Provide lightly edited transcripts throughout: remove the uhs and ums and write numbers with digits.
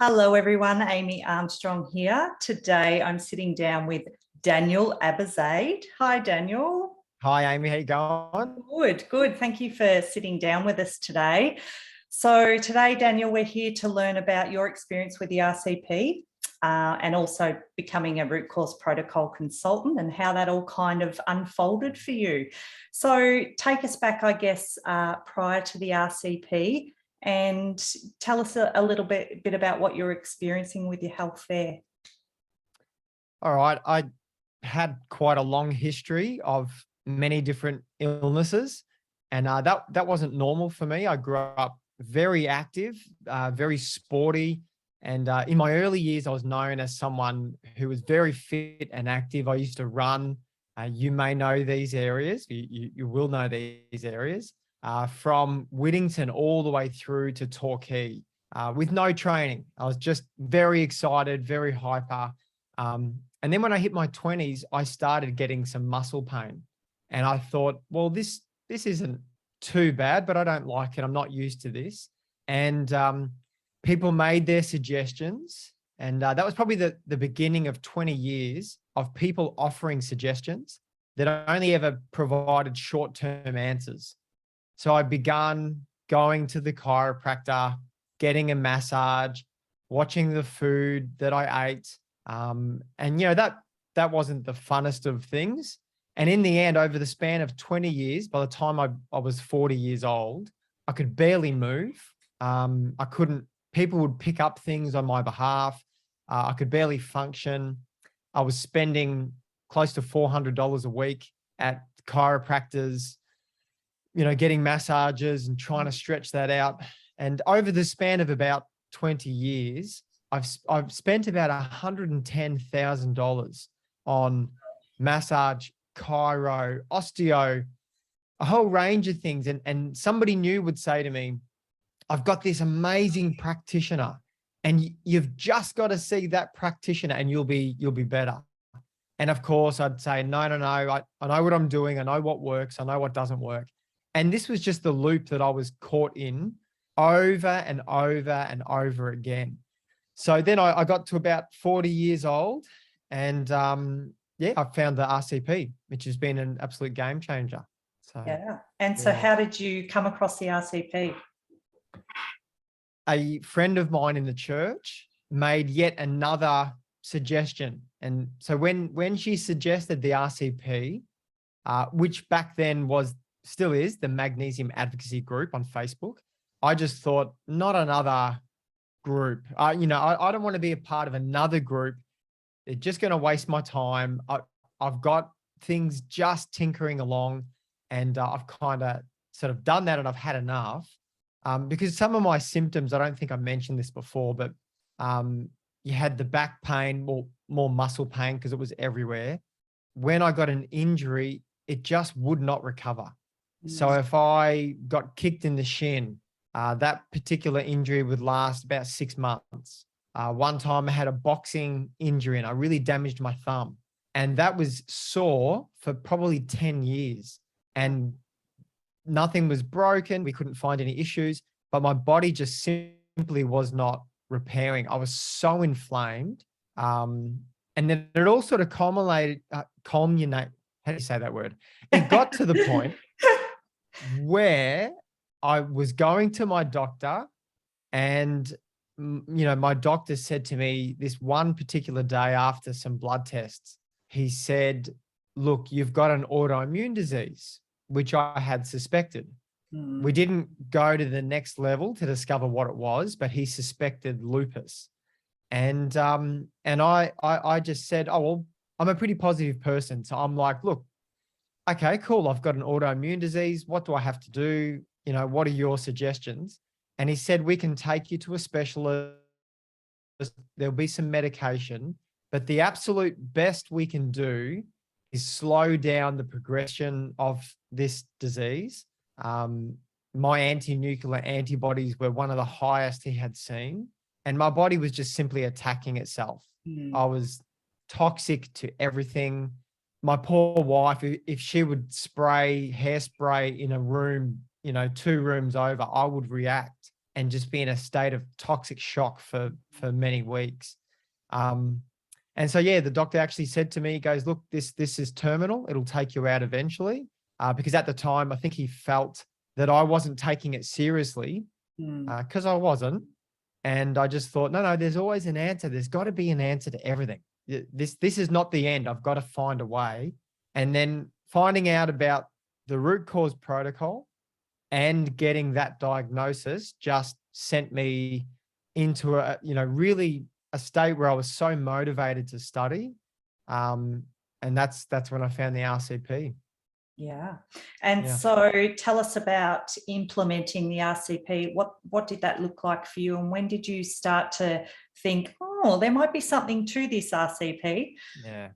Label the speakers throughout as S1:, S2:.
S1: Hello, everyone. Amy Armstrong here. Today, I'm sitting down with Daniel Abou-zeid. Hi, Daniel.
S2: Hi, Amy. How you going?
S1: Good, good. Thank you for sitting down with us today. So today, Daniel, we're here to learn about your experience with the RCP and also becoming a root cause protocol consultant and how that all kind of unfolded for you. So take us back, I guess, prior to the RCP, and tell us a little bit about what you're experiencing with your health there.
S2: All right. I had quite a long history of many different illnesses, and that wasn't normal for me. I grew up very active, very sporty, and in my early years, I was known as someone who was very fit and active. I used to run. You may know these areas. You will know these areas. From Whittington all the way through to Torquay with no training. I was just very excited, very hyper. And then when I hit my 20s, I started getting some muscle pain. And I thought, well, this isn't too bad, but I don't like it. I'm not used to this. And people made their suggestions. And that was probably the beginning of 20 years of people offering suggestions that only ever provided short-term answers. So I began going to the chiropractor, getting a massage, watching the food that I ate. And, that wasn't the funnest of things. And in the end, over the span of 20 years, by the time I was 40 years old, I could barely move. People would pick up things on my behalf. I could barely function. I was spending close to $400 a week at chiropractors, getting massages and trying to stretch that out. And over the span of about 20 years, I've spent about $110,000 on massage, chiro, osteo, a whole range of things. And somebody new would say to me, I've got this amazing practitioner and you've just got to see that practitioner and you'll be better. And of course I'd say, no, I know what I'm doing. I know what works. I know what doesn't work. And this was just the loop that I was caught in over and over and over again. So then I got to about 40 years old and I found the RCP, which has been an absolute game changer. So,
S1: yeah. And so how did you come across the RCP?
S2: A friend of mine in the church made yet another suggestion. And so when she suggested the RCP, which back then still is the Magnesium Advocacy Group on Facebook, I just thought, not another group. I don't want to be a part of another group. They're just going to waste my time. I've got things just tinkering along, and I've kind of sort of done that, and I've had enough. Because some of my symptoms, I don't think I mentioned this before, but you had the back pain, more muscle pain because it was everywhere. When I got an injury, it just would not recover. So if I got kicked in the shin, that particular injury would last about 6 months. One time I had a boxing injury and I really damaged my thumb, and that was sore for probably 10 years. And nothing was broken. We couldn't find any issues, but my body just simply was not repairing. I was so inflamed. And then it all sort of culminated, how do you say that word? It got to the point where I was going to my doctor and, my doctor said to me this one particular day after some blood tests, he said, look, you've got an autoimmune disease, which I had suspected. We didn't go to the next level to discover what it was, but he suspected lupus. And I just said, oh, well, I'm a pretty positive person. So I'm like, look, okay, cool. I've got an autoimmune disease. What do I have to do? What are your suggestions? And he said, we can take you to a specialist. There'll be some medication, but the absolute best we can do is slow down the progression of this disease. My anti-nuclear antibodies were one of the highest he had seen, and my body was just simply attacking itself. I was toxic to everything. My poor wife, if she would spray hairspray in a room, 2 rooms over, I would react. and just be in a state of toxic shock for many weeks. And so, yeah, the doctor actually said to me, he goes, look, this is terminal. It'll take you out eventually. Because at the time, I think he felt that I wasn't taking it seriously, because I wasn't. And I just thought, no, there's always an answer. There's got to be an answer to everything. This is not the end. I've got to find a way. And then finding out about the root cause protocol and getting that diagnosis just sent me into really a state where I was so motivated to study. And that's when I found the RCP.
S1: Yeah. And
S2: Yeah.
S1: so tell us about implementing the RCP. What did that look like for you? And when did you start to think, oh, there might be something to this RCP?
S2: Yeah.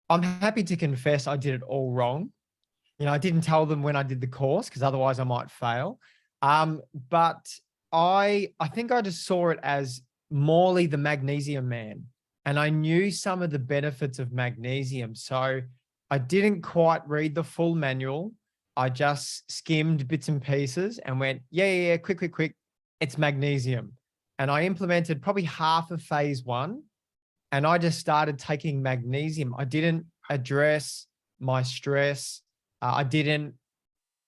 S2: I'm happy to confess I did it all wrong. I didn't tell them when I did the course because otherwise I might fail. But I think I just saw it as Morley, the magnesium man. And I knew some of the benefits of magnesium. So I didn't quite read the full manual. I just skimmed bits and pieces and went, yeah, quick. It's magnesium. And I implemented probably half of phase 1. And I just started taking magnesium. I didn't address my stress. I didn't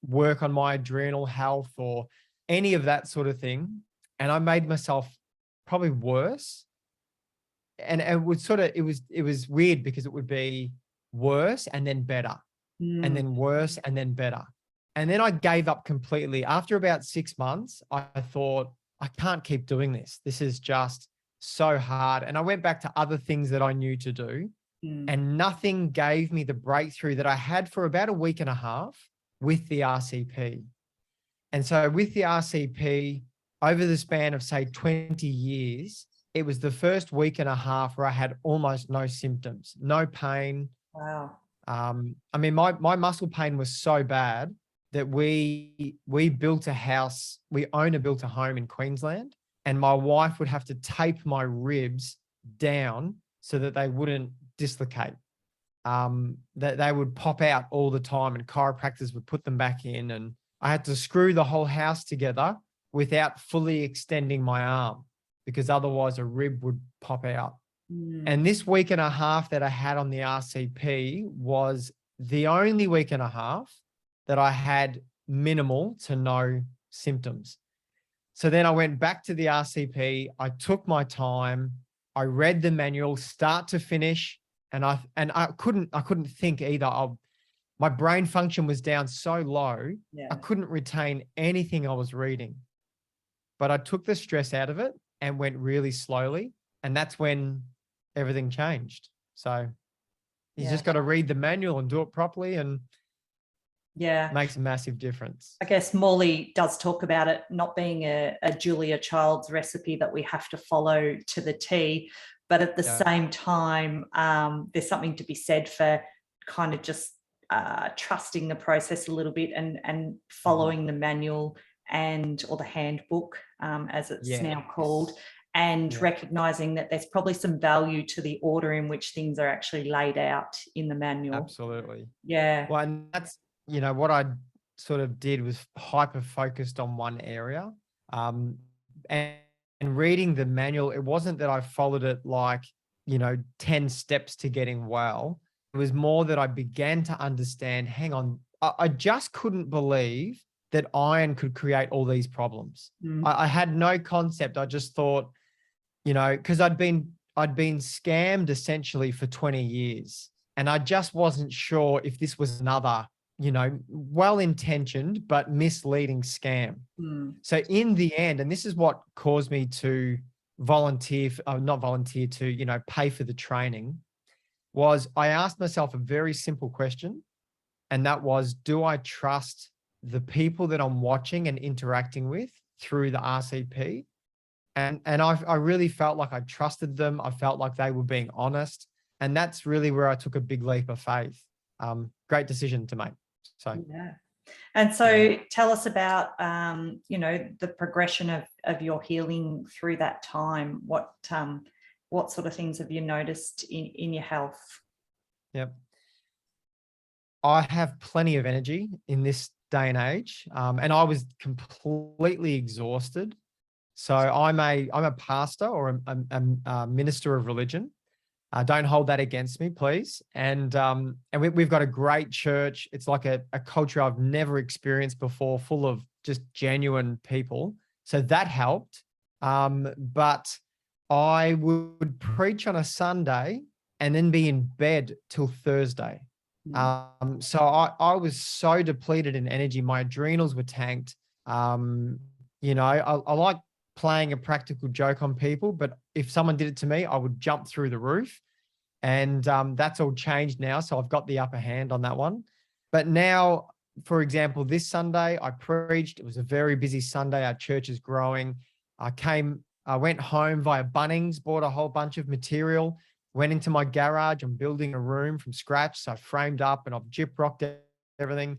S2: work on my adrenal health or any of that sort of thing. And I made myself probably worse. And it would it was weird because it would be worse and then better, and then worse and then better. And then I gave up completely. After about 6 months, I thought, I can't keep doing this. This is just so hard. And I went back to other things that I knew to do. And nothing gave me the breakthrough that I had for about a week and a half with the RCP. And so with the RCP, over the span of, say, 20 years, it was the first week and a half where I had almost no symptoms, no pain.
S1: Wow.
S2: I mean, my muscle pain was so bad that we built a house. We built a home in Queensland, and my wife would have to tape my ribs down so that they wouldn't dislocate. That they would pop out all the time, and chiropractors would put them back in, and I had to screw the whole house together without fully extending my arm, because otherwise a rib would pop out. And this week and a half that I had on the RCP was the only week and a half that I had minimal to no symptoms. So then I went back to the RCP. I took my time. I read the manual start to finish, and I couldn't think either. My brain function was down so low, I couldn't retain anything I was reading. But I took the stress out of it and went really slowly, and that's when everything changed. So you just got to read the manual and do it properly, and it makes a massive difference.
S1: I guess Morley does talk about it not being a Julia Child's recipe that we have to follow to the T, but at the same time, there's something to be said for kind of just trusting the process a little bit and following the manual or the handbook, as it's now called, and recognizing that there's probably some value to the order in which things are actually laid out in the manual.
S2: Absolutely.
S1: Yeah.
S2: Well, and that's, what I sort of did was hyper focused on one area. And reading the manual, it wasn't that I followed it like, 10 steps to getting well. It was more that I began to understand, hang on, I just couldn't believe that iron could create all these problems. I had no concept. I just thought, because I'd been scammed essentially for 20 years. And I just wasn't sure if this was another, well-intentioned but misleading scam. So in the end, and this is what caused me to pay for the training, was I asked myself a very simple question. And that was, do I trust the people that I'm watching and interacting with through the RCP? And I really felt like I trusted them. I felt like they were being honest. And that's really where I took a big leap of faith. Great decision to make. So,
S1: yeah. And so tell us about, the progression of your healing through that time. What sort of things have you noticed in your health?
S2: Yep. I have plenty of energy in this day and age. And I was completely exhausted. So I'm a pastor or a minister of religion. Don't hold that against me, please. And we've got a great church. It's like a culture I've never experienced before, full of just genuine people. So that helped. But I would preach on a Sunday and then be in bed till Thursday. So I was so depleted in energy. My adrenals were tanked. I like playing a practical joke on people, but if someone did it to me, I would jump through the roof. And that's all changed now. So I've got the upper hand on that one. But now, for example, this Sunday I preached. It was a very busy Sunday. Our church is growing. I went home via Bunnings, bought a whole bunch of material, went into my garage. I'm building a room from scratch. So I framed up and I've gyprocked everything.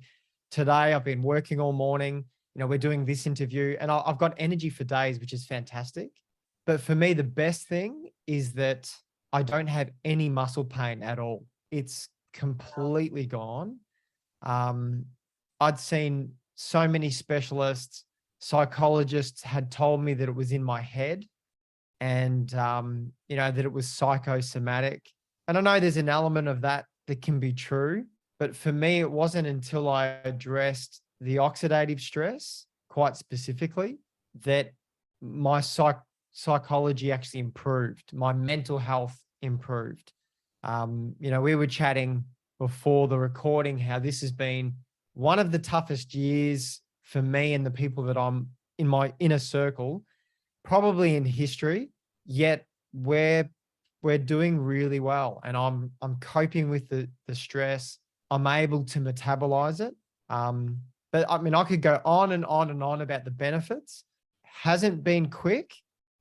S2: Today I've been working all morning. We're doing this interview and I've got energy for days, which is fantastic. But for me, the best thing is that I don't have any muscle pain at all. It's completely gone. I'd seen so many specialists, psychologists had told me that it was in my head and, that it was psychosomatic. And I know there's an element of that can be true, but for me, it wasn't until I addressed the oxidative stress quite specifically that my psychology actually improved. My mental health improved. We were chatting before the recording how this has been one of the toughest years for me and the people that I'm in my inner circle, probably in history, yet we're doing really well. And I'm coping with the stress. I'm able to metabolize it. But I mean, I could go on and on and on about the benefits. Hasn't been quick.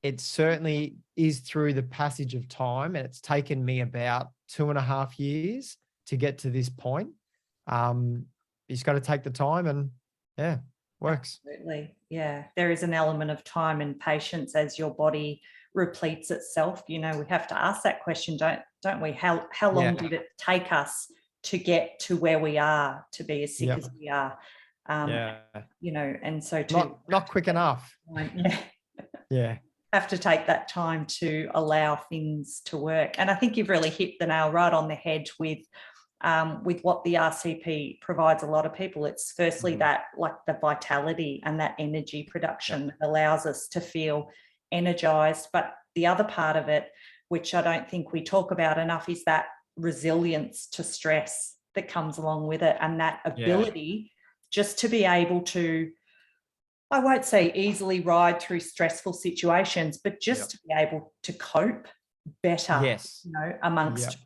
S2: It certainly is through the passage of time. And it's taken me about 2.5 years to get to this point. You just got to take the time and works.
S1: Absolutely. Yeah. There is an element of time and patience as your body repletes itself. We have to ask that question, don't we? How long did it take us to get to where we are, to be as sick as we are? And so
S2: not quick enough.
S1: Have to take that time to allow things to work. And I think you've really hit the nail right on the head with what the RCP provides a lot of people. It's firstly that, like, the vitality and that energy production that allows us to feel energized. But the other part of it, which I don't think we talk about enough, is that resilience to stress that comes along with it, and that ability just to be able to, I won't say easily ride through stressful situations, but just to be able to cope better, amongst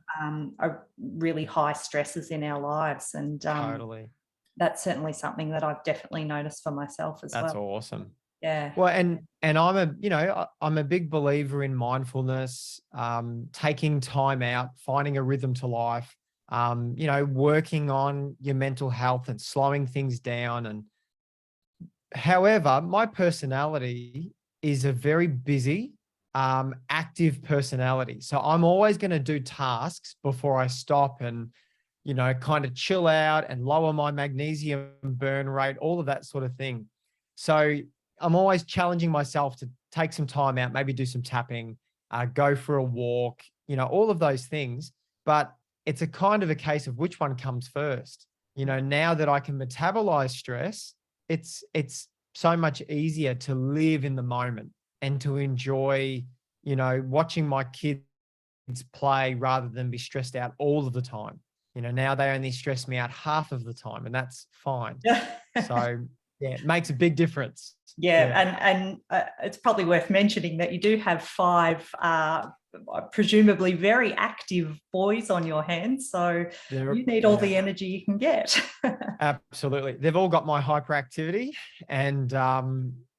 S1: really high stresses in our lives. And
S2: totally,
S1: that's certainly something that I've definitely noticed for myself as well.
S2: That's awesome.
S1: Yeah.
S2: Well, and I'm a big believer in mindfulness, taking time out, finding a rhythm to life, working on your mental health and slowing things down. And however, my personality is a very busy, active personality. So I'm always going to do tasks before I stop and, kind of chill out and lower my magnesium burn rate, all of that sort of thing. So I'm always challenging myself to take some time out, maybe do some tapping, go for a walk, all of those things. But it's a kind of a case of which one comes first. Now that I can metabolize stress, it's so much easier to live in the moment and to enjoy, watching my kids play rather than be stressed out all of the time. Now they only stress me out half of the time, and that's fine. So it makes a big difference.
S1: And it's probably worth mentioning that you do have 5 presumably very active boys on your hands, so you need all the energy you can get.
S2: Absolutely. They've all got my hyperactivity, and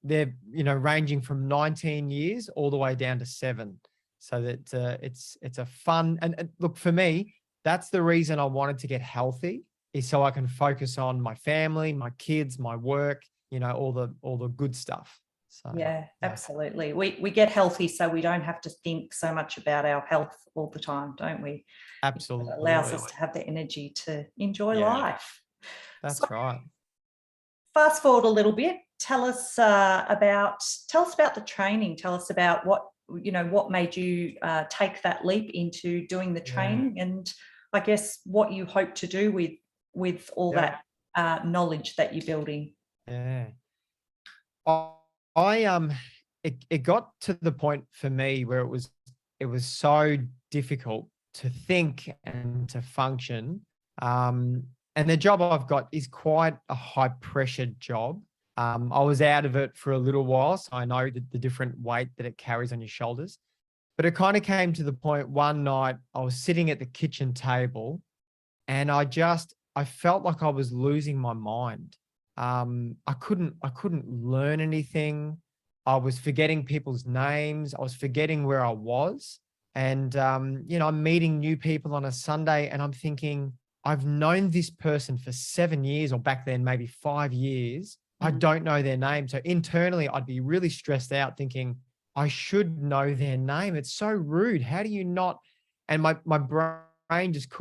S2: they're ranging from 19 years all the way down to 7. So that it's a fun, and look, for me, that's the reason I wanted to get healthy, is so I can focus on my family, my kids, my work, all the good stuff. So,
S1: absolutely. We get healthy so we don't have to think so much about our health all the time, don't we?
S2: Absolutely.
S1: It allows us to have the energy to enjoy life.
S2: That's right.
S1: fast forward a little bit. Tell us about the training. Tell us about what made you take that leap into doing the training, and I guess what you hope to do with all that knowledge that you're building.
S2: Yeah. It got to the point for me where it was so difficult to think and to function. And the job I've got is quite a high pressured job. I was out of it for a little while, so I know the different weight that it carries on your shoulders. But it kind of came to the point one night I was sitting at the kitchen table and I felt like I was losing my mind. I couldn't learn anything. I was forgetting people's names. I was forgetting where I was. And, I'm meeting new people on a Sunday and I'm thinking, I've known this person for 7 years, or back then, maybe 5 years. I don't know their name. So internally, I'd be really stressed out thinking, I should know their name. It's so rude. How do you not? And my brain just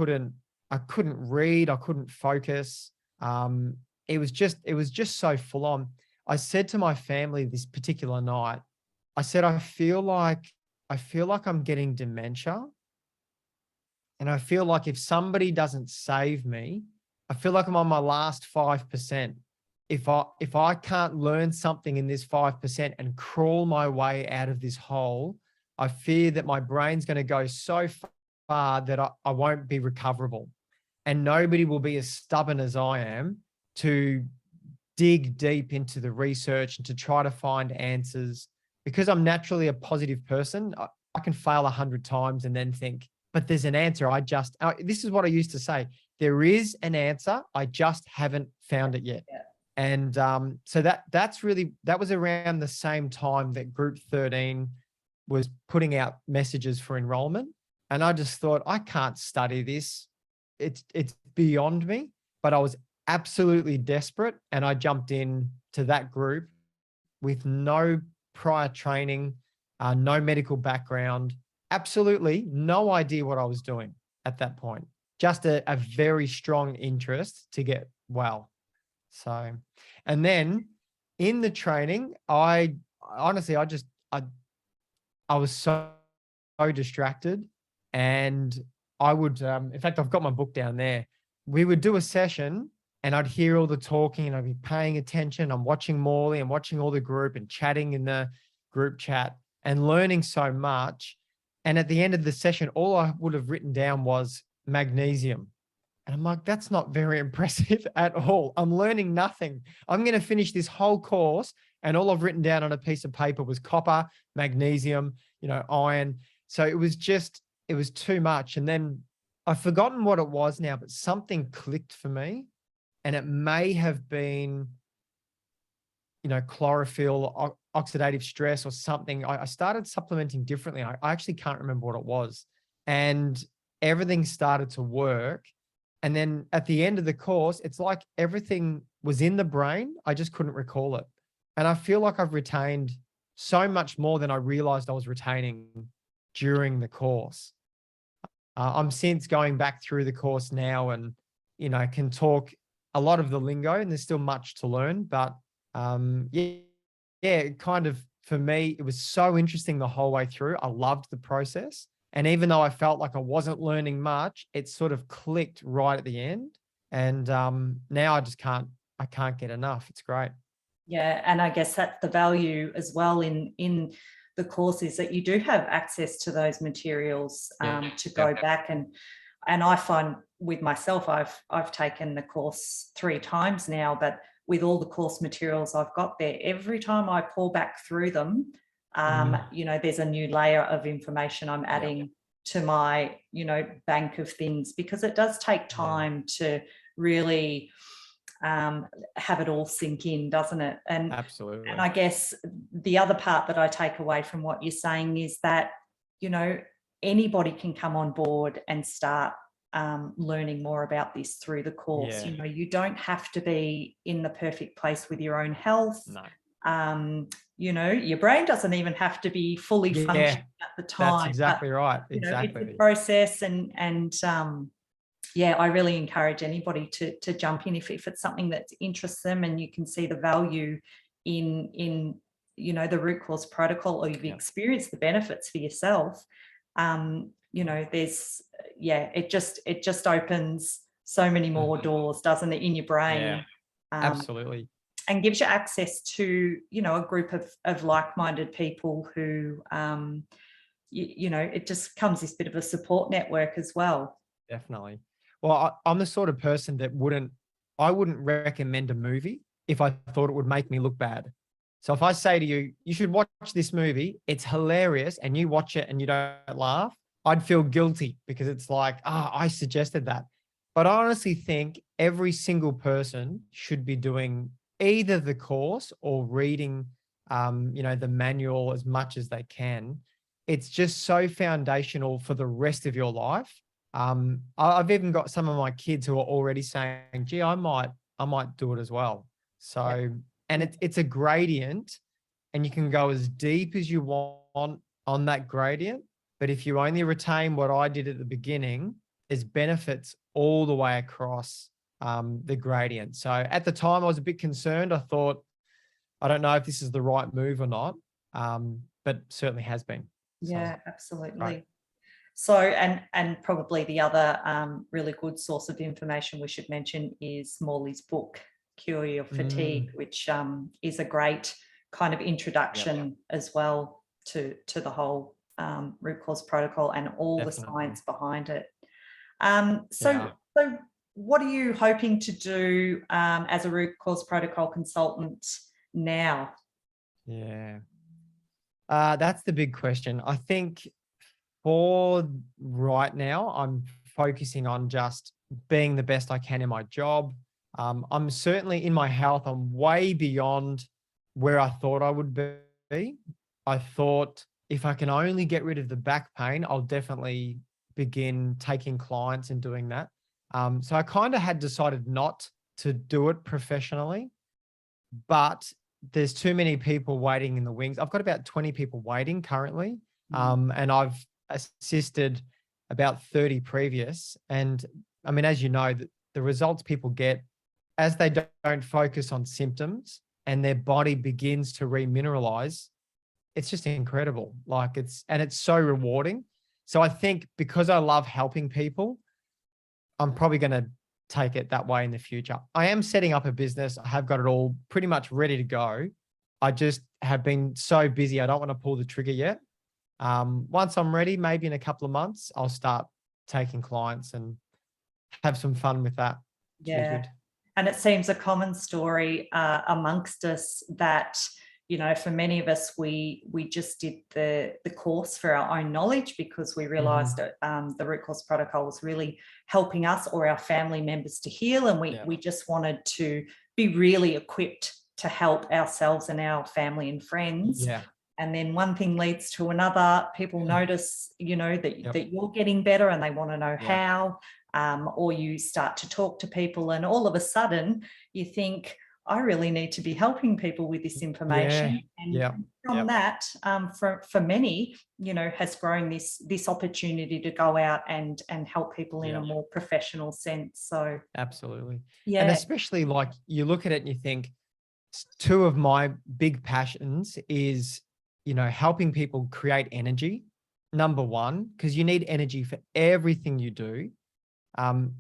S2: I couldn't read. I couldn't focus. It was just so full on. I said to my family this particular night, I said, I feel like I'm getting dementia. And I feel like if somebody doesn't save me, I feel like I'm on my last 5%. If I can't learn something in this 5% and crawl my way out of this hole, I fear that my brain's going to go so far that I won't be recoverable. And nobody will be as stubborn as I am to dig deep into the research and to try to find answers. Because I'm naturally a positive person, I can fail 100 times and then think, but there's an answer. This is what I used to say. There is an answer. I just haven't found it yet. Yeah. And so that was around the same time that Group 13 was putting out messages for enrollment. And I just thought, I can't study this. It's beyond me. But I was absolutely desperate. And I jumped in to that group with no prior training, no medical background, absolutely no idea what I was doing at that point. Just a very strong interest to get well. So, and then in the training, I was so distracted, and I would, in fact, I've got my book down there. We would do a session and I'd hear all the talking and I'd be paying attention. I'm watching Morley and watching all the group and chatting in the group chat and learning so much. And at the end of the session, all I would have written down was magnesium. And I'm like, that's not very impressive at all. I'm learning nothing. I'm going to finish this whole course and all I've written down on a piece of paper was copper, magnesium, iron. So it was too much. And then I've forgotten what it was now, but something clicked for me. And it may have been, chlorophyll, oxidative stress or something. I started supplementing differently. I actually can't remember what it was. And everything started to work. And then at the end of the course, it's like everything was in the brain. I just couldn't recall it. And I feel like I've retained so much more than I realized I was retaining during the course. I'm since going back through the course now and, can talk a lot of the lingo, and there's still much to learn. But kind of, for me, it was so interesting the whole way through. I loved the process. And even though I felt like I wasn't learning much, it sort of clicked right at the end. And now I can't get enough. It's great.
S1: Yeah. And I guess that's the value as well in the course, is that you do have access to those materials to go back. And I find with myself, I've taken the course 3 times now, but with all the course materials I've got there, every time I pull back through them, there's a new layer of information I'm adding to my, bank of things, because it does take time to really have it all sink in, doesn't it? And
S2: absolutely.
S1: And I guess the other part that I take away from what you're saying is that, anybody can come on board and start learning more about this through the course. You don't have to be in the perfect place with your own health.
S2: No.
S1: Your brain doesn't even have to be fully functioning at the time.
S2: That's exactly right. Exactly.
S1: It's a process, and Yeah, I really encourage anybody to jump in if it's something that interests them and you can see the value in the root cause protocol, or you've experienced the benefits for yourself. There's it just opens so many more doors, doesn't it, in your brain?
S2: Yeah, absolutely.
S1: And gives you access to a group of like-minded people who it just becomes this bit of a support network as well.
S2: Definitely. Well, I'm the sort of person that I wouldn't recommend a movie if I thought it would make me look bad. So if I say to you, you should watch this movie, it's hilarious, and you watch it and you don't laugh, I'd feel guilty because it's like, I suggested that. But I honestly think every single person should be doing either the course or reading, the manual as much as they can. It's just so foundational for the rest of your life. I've even got some of my kids who are already saying, gee, I might do it as well. So, and it's a gradient, and you can go as deep as you want on that gradient. But if you only retain what I did at the beginning, there's benefits all the way across the gradient. So at the time I was a bit concerned. I thought, I don't know if this is the right move or not, but certainly has been.
S1: Yeah, absolutely. Right. So, and probably the other really good source of information we should mention is Morley's book, Cure Your Fatigue, which is a great kind of introduction as well to the whole root cause protocol and all the science behind it. So what are you hoping to do as a root cause protocol consultant now?
S2: Yeah, that's the big question. I think for right now, I'm focusing on just being the best I can in my job. I'm certainly in my health. I'm way beyond where I thought I would be. I thought if I can only get rid of the back pain, I'll definitely begin taking clients and doing that. So I kind of had decided not to do it professionally, but there's too many people waiting in the wings. I've got about 20 people waiting currently, and I've assisted about 30 previous. And I mean, as you know, the results people get as they don't focus on symptoms and their body begins to remineralize, it's just incredible. Like it's so rewarding. So I think because I love helping people, I'm probably going to take it that way in the future. I am setting up a business. I have got it all pretty much ready to go. I just have been so busy. I don't want to pull the trigger yet. Once I'm ready, maybe in a couple of months, I'll start taking clients and have some fun with that.
S1: Yeah. And it seems a common story amongst us that, for many of us, we just did the course for our own knowledge because we realized that the root cause protocol was really helping us or our family members to heal. And we just wanted to be really equipped to help ourselves and our family and friends.
S2: Yeah.
S1: And then one thing leads to another. People notice, that you're getting better and they want to know how, or you start to talk to people and all of a sudden you think, I really need to be helping people with this information. And from that, for many, has grown this opportunity to go out and help people in a more professional sense. So
S2: absolutely. And especially like you look at it and you think, two of my big passions is, helping people create energy, number one, because you need energy for everything you do. And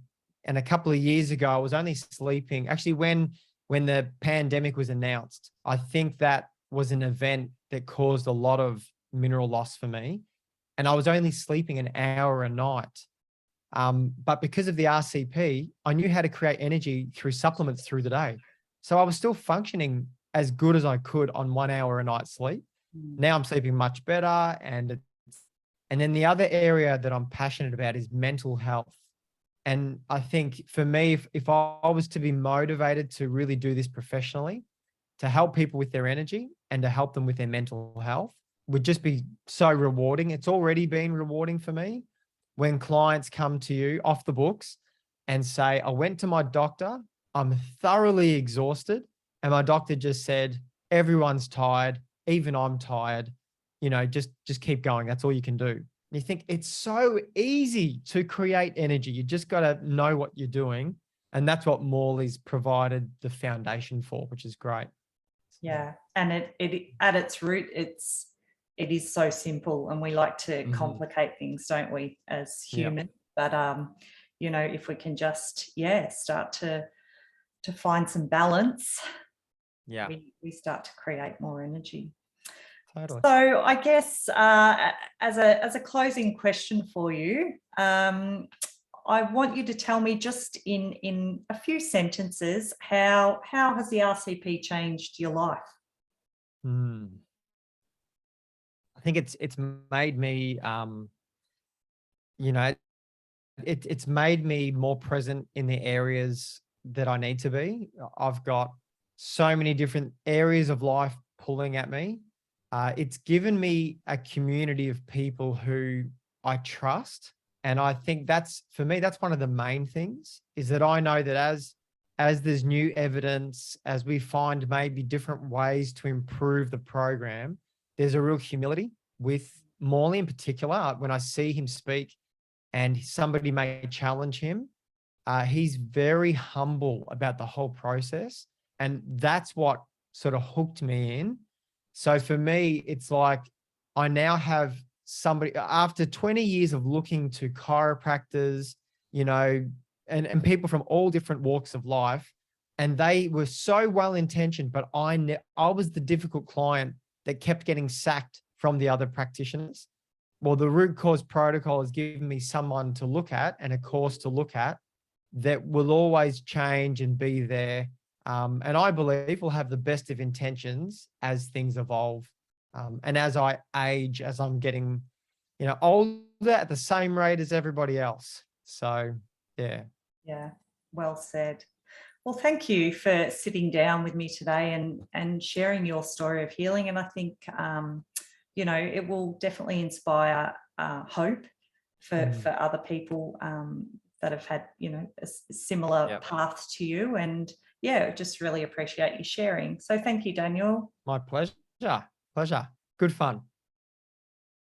S2: a couple of years ago, I was only sleeping. Actually, when the pandemic was announced, I think that was an event that caused a lot of mineral loss for me. And I was only sleeping an hour a night. But because of the RCP, I knew how to create energy through supplements through the day. So I was still functioning as good as I could on 1 hour a night sleep. Now I'm sleeping much better. And then the other area that I'm passionate about is mental health. And I think for me, if I was to be motivated to really do this professionally, to help people with their energy and to help them with their mental health would just be so rewarding. It's already been rewarding for me when clients come to you off the books and say, I went to my doctor, I'm thoroughly exhausted. And my doctor just said, everyone's tired. Even I'm tired, just keep going. That's all you can do. You think it's so easy to create energy. You just got to know what you're doing. And that's what Morley's provided the foundation for, which is great.
S1: Yeah. And it at its root, it is so simple, and we like to complicate things, don't we, as humans? But you know, if we can just start to find some balance, we start to create more energy.
S2: Totally.
S1: So I guess as a closing question for you, I want you to tell me just in a few sentences, how has the RCP changed your life?
S2: I think it's made me, you know, it's made me more present in the areas that I need to be. I've got so many different areas of life pulling at me. It's given me a community of people who I trust. And I think for me, that's one of the main things, is that I know that as there's new evidence, as we find maybe different ways to improve the program, there's a real humility with Morley in particular. When I see him speak and somebody may challenge him, he's very humble about the whole process. And that's what sort of hooked me in. So for me, it's like I now have somebody, after 20 years of looking to chiropractors, you know, and people from all different walks of life, and they were so well-intentioned, but I was the difficult client that kept getting sacked from the other practitioners. Well, the root cause protocol has given me someone to look at and a course to look at that will always change and be there. And I believe we'll have the best of intentions as things evolve. And as I age, as I'm getting, you know, older at the same rate as everybody else. So, yeah.
S1: Yeah, well said. Well, thank you for sitting down with me today and sharing your story of healing. And I think, you know, it will definitely inspire hope for other people that have had, you know, a similar path to you. And just really appreciate you sharing. So thank you, Daniel.
S2: My pleasure. Good fun.